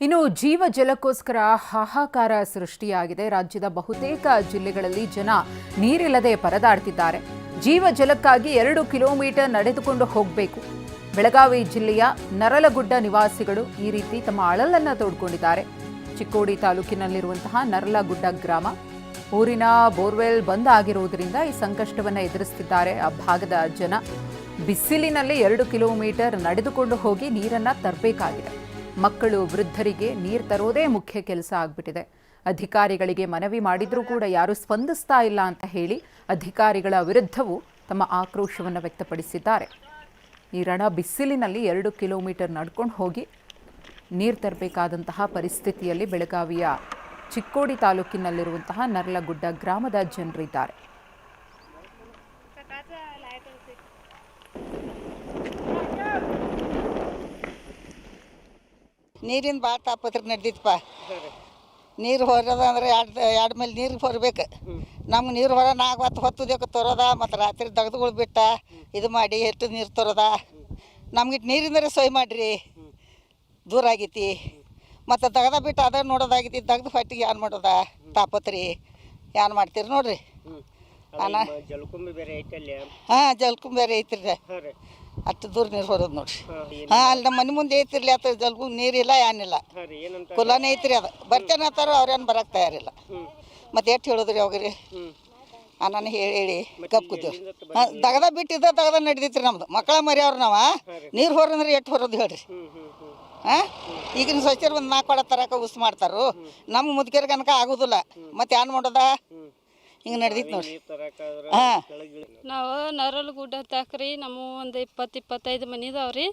ಇನ್ನು ಜೀವ ಜಲಕ್ಕೋಸ್ಕರ ಹಾಹಾಕಾರ ಸೃಷ್ಟಿಯಾಗಿದೆ. ರಾಜ್ಯದ ಬಹುತೇಕ ಜಿಲ್ಲೆಗಳಲ್ಲಿ ಜನ ನೀರಿಲ್ಲದೆ ಪರದಾಡ್ತಿದ್ದಾರೆ. ಜೀವ ಜಲಕ್ಕಾಗಿ 2 ಕಿಲೋಮೀಟರ್ ನಡೆದುಕೊಂಡು ಹೋಗಬೇಕು. ಬೆಳಗಾವಿ ಜಿಲ್ಲೆಯ ನರಲಗುಡ್ಡ ನಿವಾಸಿಗಳು ಈ ರೀತಿ ತಮ್ಮ ಅಳಲನ್ನು ತೋಡ್ಕೊಂಡಿದ್ದಾರೆ. ಚಿಕ್ಕೋಡಿ ತಾಲೂಕಿನಲ್ಲಿರುವಂತಹ ನರಲಗುಡ್ಡ ಗ್ರಾಮ, ಊರಿನ ಬೋರ್ವೆಲ್ ಬಂದ್ ಆಗಿರುವುದರಿಂದ ಈ ಸಂಕಷ್ಟವನ್ನು ಎದುರಿಸುತ್ತಿದ್ದಾರೆ ಆ ಭಾಗದ ಜನ. ಬಿಸಿಲಿನಲ್ಲಿ 2 ಕಿಲೋಮೀಟರ್ ನಡೆದುಕೊಂಡು ಹೋಗಿ ನೀರನ್ನು ತರಬೇಕಾಗಿದೆ. ಮಕ್ಕಳು, ವೃದ್ಧರಿಗೆ ನೀರು ತರೋದೇ ಮುಖ್ಯ ಕೆಲಸ ಆಗ್ಬಿಟ್ಟಿದೆ. ಅಧಿಕಾರಿಗಳಿಗೆ ಮನವಿ ಮಾಡಿದ್ರೂ ಕೂಡ ಯಾರೂ ಸ್ಪಂದಿಸ್ತಾ ಇಲ್ಲ ಅಂತ ಹೇಳಿ ಅಧಿಕಾರಿಗಳ ವಿರುದ್ಧವೂ ತಮ್ಮ ಆಕ್ರೋಶವನ್ನು ವ್ಯಕ್ತಪಡಿಸಿದ್ದಾರೆ. ಈ ರಣ ಬಿಸಿಲಿನಲ್ಲಿ 2 ಕಿಲೋಮೀಟರ್ ನಡ್ಕೊಂಡು ಹೋಗಿ ನೀರು ತರಬೇಕಾದಂತಹ ಪರಿಸ್ಥಿತಿಯಲ್ಲಿ ಬೆಳಗಾವಿಯ ಚಿಕ್ಕೋಡಿ ತಾಲೂಕಿನಲ್ಲಿರುವಂತಹ ನರಲಗುಡ್ಡ ಗ್ರಾಮದ ಜನರಿದ್ದಾರೆ. ನೀರಿನ ಭಾಳ ತಾಪತ್ರ ನಡೆದಿತ್ತಪ್ಪ. ನೀರು ಹೊರದ ಅಂದ್ರೆ ಎರಡು ಮೇಲೆ ನೀರು ಹೊರಬೇಕು. ನಮ್ಗೆ ನೀರು ಹೊರ 4 ಹೊತ್ತು ತರೋದ, ಮತ್ತು ರಾತ್ರಿ ದಗದುಗಳು ಬಿಟ್ಟ ಇದು ಮಾಡಿ ಎಷ್ಟು ನೀರು ತರೋದ. ನಮ್ಗೆ ನೀರಿಂದರೆ ಸೊಯ್ ಮಾಡಿರಿ, ದೂರ ಆಗೈತಿ. ಮತ್ತು ದಗದ ಬಿಟ್ಟು ಅದ ನೋಡೋದಾಗೈತಿ, ದಗದು ಹೊಟ್ಟಿಗೆ ಏನು ಮಾಡೋದ ತಾಪತ್ರಿ, ಏನು ಮಾಡ್ತೀರಿ ನೋಡ್ರಿ. ಹಾಂ, ಜಲ್ಕುಂಬಿ ಬೇರೆ ಐತ್ರಿ. ಅಷ್ಟು ದೂರ ನೀರು ಹೊರೋದು ನೋಡ್ರಿ. ಹಾಂ, ಅಲ್ಲಿ ನಮ್ಮ ಮನೆ ಮುಂದೆ ಐತಿರ್ಲಿ ಅತ್ತ ಜಲ್ಕು ನೀರಿಲ್ಲ, ಏನಿಲ್ಲ, ಕುಲಾನೇ ಐತ್ರಿ. ಅದು ಬರ್ತೇನೆ ಅಂತಾರ, ಅವ್ರೇನು ಬರಕ್ಕೆ ತಯಾರಿಲ್ಲ. ಮತ್ತೆ ಎಷ್ಟು ಹೇಳೋದ್ರಿ ಅವ್ರಿ? ನಾನು ಹೇಳಿ ಕಪ್ ಕೂತೀವಿ. ಹಾಂ, ದಗದ ಬಿಟ್ಟಿದ್ದ ದಗದ ನಡ್ದೈತ್ರಿ ನಮ್ದು. ಮಕ್ಕಳ ಮರಿಯವ್ರು ನಾವು ನೀರು ಹೊರಂದ್ರೆ ಎಷ್ಟು ಹೊರೋದು ಹೇಳ್ರಿ. ಹಾಂ, ಈಗಿನ ಸ್ವಚ್ಛರು ಒಂದು 4 ಕೊಡ ತರಕ ಉಸ್ ಮಾಡ್ತಾರು. ನಮ್ಮ ಮುದುಕಿಯರ್ ಕನಕ ಆಗೋದಿಲ್ಲ. ಮತ್ತೆ ಏನು ಮಾಡೋದ? ಹಿಂಗೆ ನಡ್ದಿತ್ತು ನೋಡ್ರಿ. ಹಾಂ, ನಾವು ನರಲಗುಡ್ಡ ತಾಕ್ರಿ. ನಮ್ಮ ಒಂದು 20-25 ಮನೆ ಇದಾವ್ರಿ.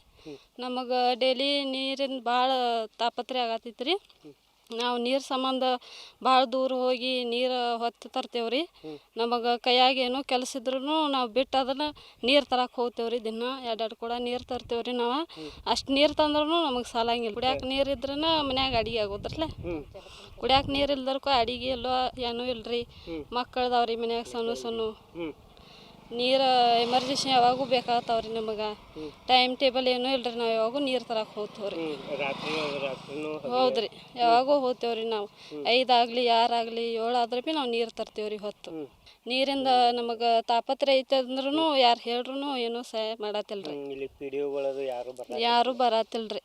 ನಮಗೆ ಡೈಲಿ ನೀರಿನ ಭಾಳ ತಾಪತ್ರೆ ಆಗತ್ತೈತ್ರಿ. ನಾವು ನೀರು ಸಂಬಂಧ ಭಾಳ ದೂರ ಹೋಗಿ ನೀರು ಹೊತ್ತು ತರ್ತೇವ್ರಿ. ನಮಗೆ ಕೈಯಾಗ ಏನೋ ಕೆಲಸ ಇದ್ರೂ ನಾವು ಬಿಟ್ಟು ಅದನ್ನು ನೀರು ತರಕ್ಕೆ ಹೋಗ್ತೇವ್ರಿ. ದಿನ 2 ಕೊಡ ನೀರು ತರ್ತೇವ್ರಿ. ನಾವು ಅಷ್ಟು ನೀರು ತಂದ್ರೂ ನಮಗೆ ಸಾಲಂಗಿಲ್ಲ. ಕುಡಿಯಾಕ ನೀರು ಇದ್ರೂ ಮನ್ಯಾಗ ಅಡಿಗೆ ಆಗೋದ್ರಲ್ಲ. ಕುಡಿಯಾಕ ನೀರು ಇಲ್ದರ್ಕೋ ಅಡಿಗೆ ಇಲ್ಲೋ ಏನೂ ಇಲ್ರಿ. ಮಕ್ಕಳದವ್ರಿ ಮನ್ಯಾಗ ಸಣ್ಣ ನೀರು ಎಮರ್ಜೆನ್ಸಿ ಯಾವಾಗೂ ಬೇಕಾಗ್ತಾವ್ರಿ. ನಮಗೆ ಟೈಮ್ ಟೇಬಲ್ ಏನೂ ಇಲ್ರಿ. ನಾವು ಯಾವಾಗೂ ನೀರು ತರಕ್ಕೆ ಹೋಗ್ತೇವ್ರಿ. ಹೌದ್ರಿ, ಯಾವಾಗೂ ಹೋಗ್ತೇವ್ರಿ. ನಾವು 5 ಆಗಲಿ 6 ಆಗಲಿ 7 ಆದ್ರೆ ಭೀ ನಾವು ನೀರು ತರ್ತೇವ್ರಿ ಹೊತ್ತು. ನೀರಿಂದ ನಮಗೆ ತಾಪತ್ರೆ ಐತೆ ಅಂದ್ರೂ ಯಾರು ಹೇಳ್ರೂ ಏನೂ ಸಹಾಯ ಮಾಡತ್ತಿಲ್ರಿ. ಯಾರೂ ಬರತ್ತಿಲ್ರಿ.